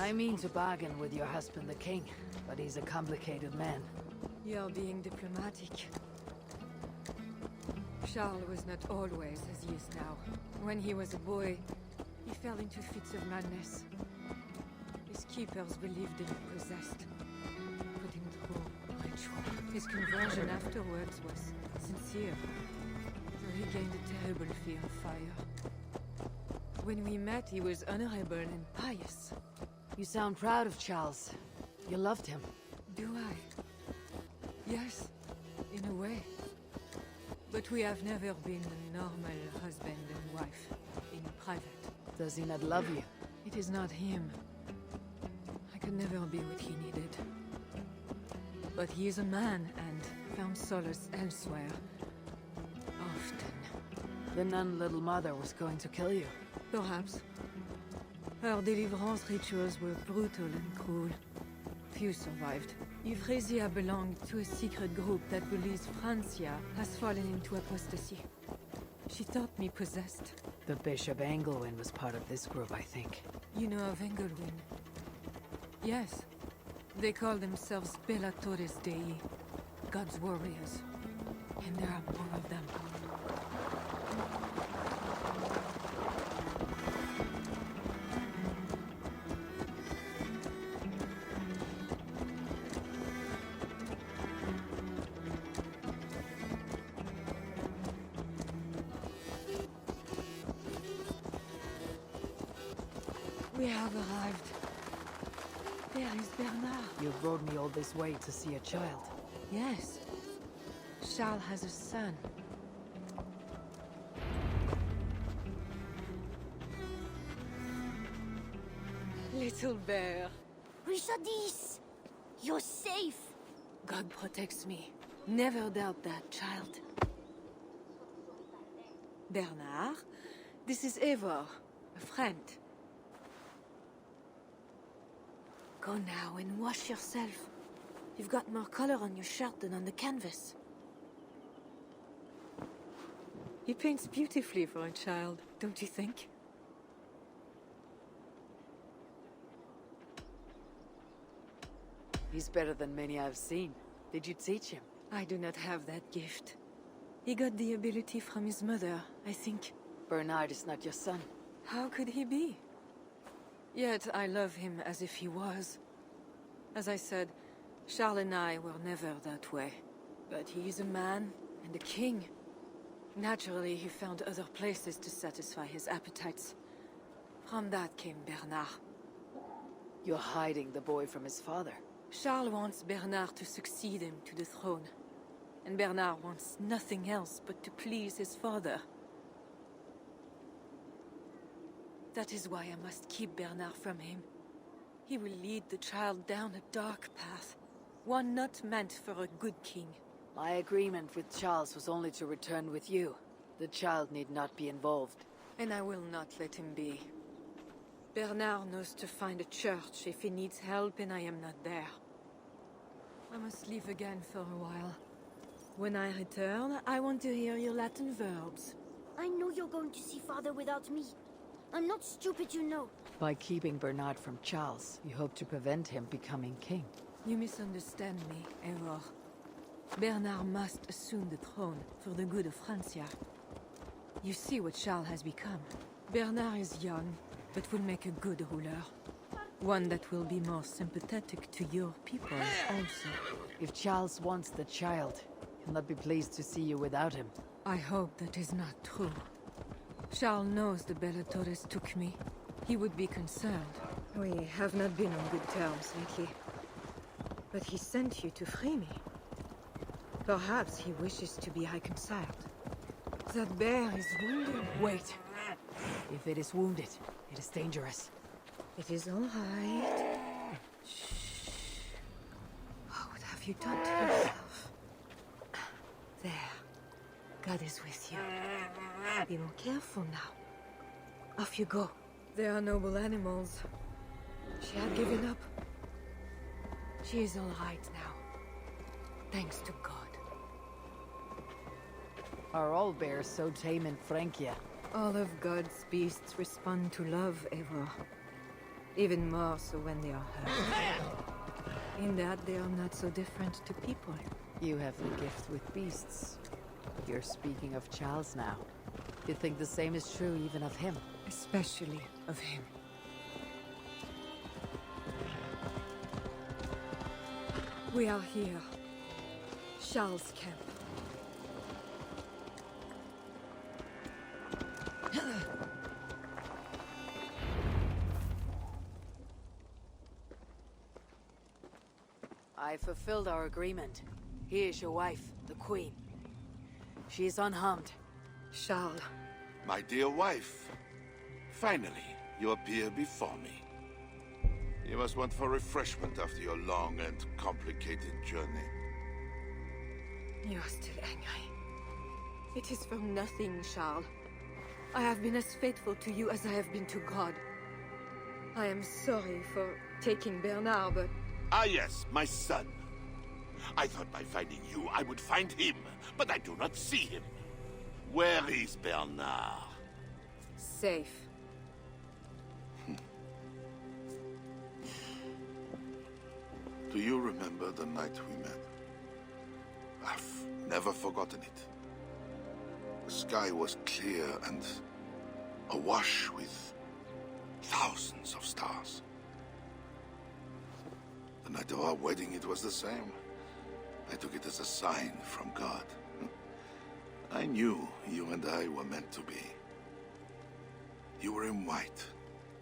I mean to bargain with your husband, the king, but he's a complicated man. You're being diplomatic. Charles was not always as he is now. When he was a boy, he fell into fits of madness. His keepers believed him possessed. Put him through ritual. His conversion afterwards was sincere, though he gained a terrible fear of fire. When we met, he was honorable and pious. You sound proud of Charles. You loved him. Do I? Yes, in a way. But we have never been a normal husband and wife, in private. Does he not love you? It is not him. I could never be what he needed. But he is a man and found solace elsewhere. Often. The nun Little Mother was going to kill you. Perhaps. Her deliverance rituals were brutal and cruel. Few survived. Euphrasia belonged to a secret group that believes Francia has fallen into apostasy. She thought me possessed. The Bishop Engelwin was part of this group, I think. You know of Engelwin? Yes. They call themselves Bellatores Dei, God's warriors. And there are more of them. We have arrived. There is Bernard. You brought me all this way to see a child. Yes. Charles has a son. Little bear. Richardis! You're safe! God protects me. Never doubt that, child. Bernard, this is Eivor, a friend. Go now and wash yourself. You've got more color on your shirt than on the canvas. He paints beautifully for a child, don't you think? He's better than many I've seen. Did you teach him? I do not have that gift. He got the ability from his mother, I think. Bernard is not your son. How could he be? Yet I love him as if he was. As I said, Charles and I were never that way. But he is a man and a king. Naturally, he found other places to satisfy his appetites. From that came Bernard. You're hiding the boy from his father. Charles wants Bernard to succeed him to the throne. And Bernard wants nothing else but to please his father. That is why I must keep Bernard from him. He will lead the child down a dark path. One not meant for a good king. My agreement with Charles was only to return with you. The child need not be involved. And I will not let him be. Bernard knows to find a church if he needs help and I am not there. I must leave again for a while. When I return, I want to hear your Latin verbs. I know you're going to see Father without me. I'm not stupid, you know. By keeping Bernard from Charles, you hope to prevent him becoming king. You misunderstand me, Eivor. Bernard must assume the throne for the good of Francia. You see what Charles has become. Bernard is young, but will make a good ruler. One that will be more sympathetic to your people, also. If Charles wants the child, he'll not be pleased to see you without him. I hope that is not true. Charles knows the Bellatores took me. He would be concerned. We have not been on good terms lately. But he sent you to free me. Perhaps he wishes to be reconciled. That bear is wounded. Wait. If it is wounded, it is dangerous. It is all right. Shh. What have you done to yourself? There. God is with you. Be more careful now. Off you go. They are noble animals. She had given up. She is all right now. Thanks to God. Are all bears so tame in Francia? All of God's beasts respond to love, Eivor. Even more so when they are hurt. In that, they are not so different to people. You have the gift with beasts. You're speaking of Charles now. You think the same is true even of him? Especially of him. We are here. Charles' camp. I fulfilled our agreement. Here is your wife, the Queen. She is unharmed. Charles. My dear wife, finally you appear before me. You must want for refreshment after your long and complicated journey. You are still angry. It is for nothing, Charles. I have been as faithful to you as I have been to God. I am sorry for taking Bernard, but... Ah yes, my son. I thought by finding you I would find him, but I do not see him. Where is Bernard? Safe. Do you remember the night we met? I've never forgotten it. The sky was clear and awash with thousands of stars. The night of our wedding, it was the same. I took it as a sign from God. I knew you and I were meant to be. You were in white,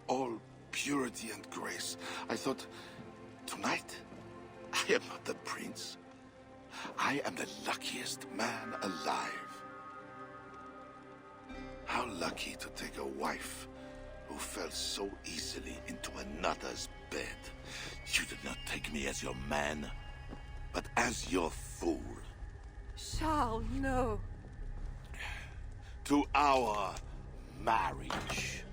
all purity and grace. I thought, tonight, I am not the prince. I am the luckiest man alive. How lucky to take a wife who fell so easily into another's bed. You did not take me as your man, but as your fool. Charles, no. To our marriage.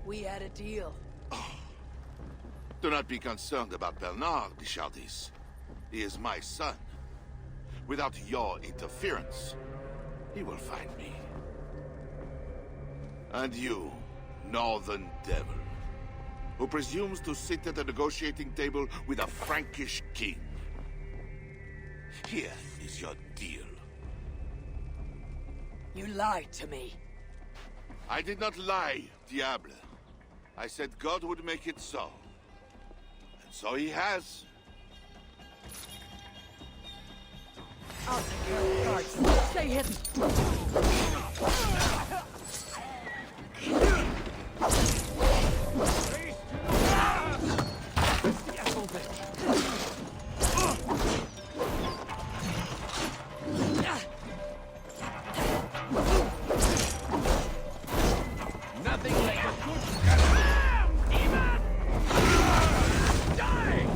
We had a deal. Do not be concerned about Bernard, Bichardis. He is my son. Without your interference, he will find me. And you, northern devil, who presumes to sit at a negotiating table with a Frankish king. Here is your deal. You lied to me. I did not lie, Diable. I said God would make it so. And so he has. I'll take care of the guards. Stay hidden. Nothing like a good Even! Die!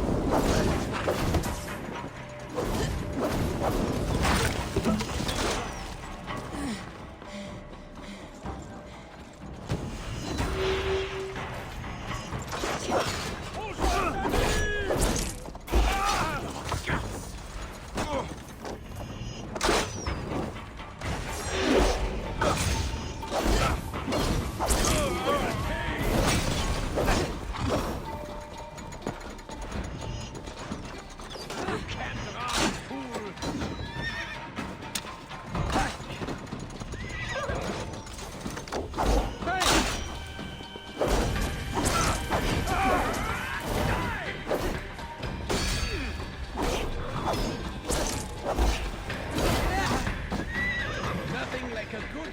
Nothing like a good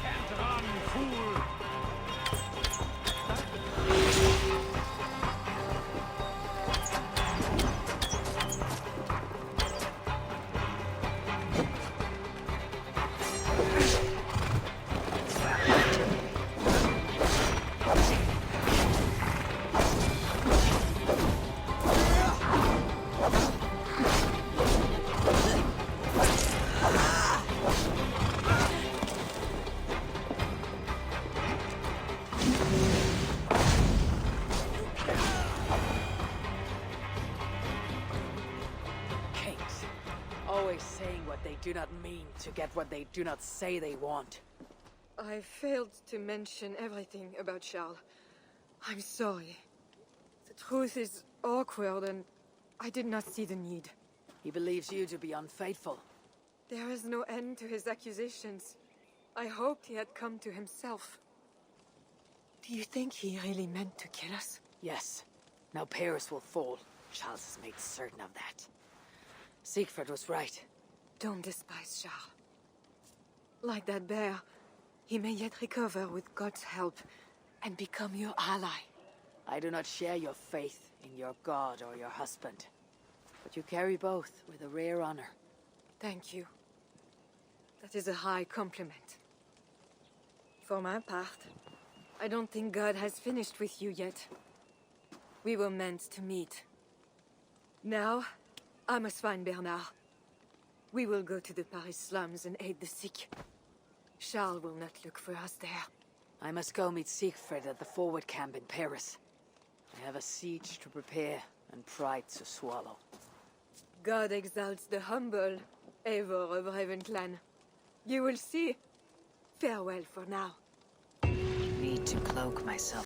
can't run, fool! always saying what they do not mean to get what they do not say they want. I failed to mention everything about Charles. I'm sorry. The truth is awkward and I did not see the need. He believes you to be unfaithful. There is no end to his accusations. I hoped he had come to himself. Do you think he really meant to kill us? Yes. Now Paris will fall. Charles has made certain of that. Siegfried was right. Don't despise Charles. Like that bear, he may yet recover with God's help and become your ally. I do not share your faith in your god or your husband. But you carry both with a rare honor. Thank you. That is a high compliment. For my part, I don't think God has finished with you yet. We were meant to meet. Now, I must find Bernard. We will go to the Paris slums and aid the sick. Charles will not look for us there. I must go meet Siegfried at the forward camp in Paris. I have a siege to prepare and pride to swallow. God exalts the humble, Eivor of Ravenclan. You will see. Farewell for now. Need to cloak myself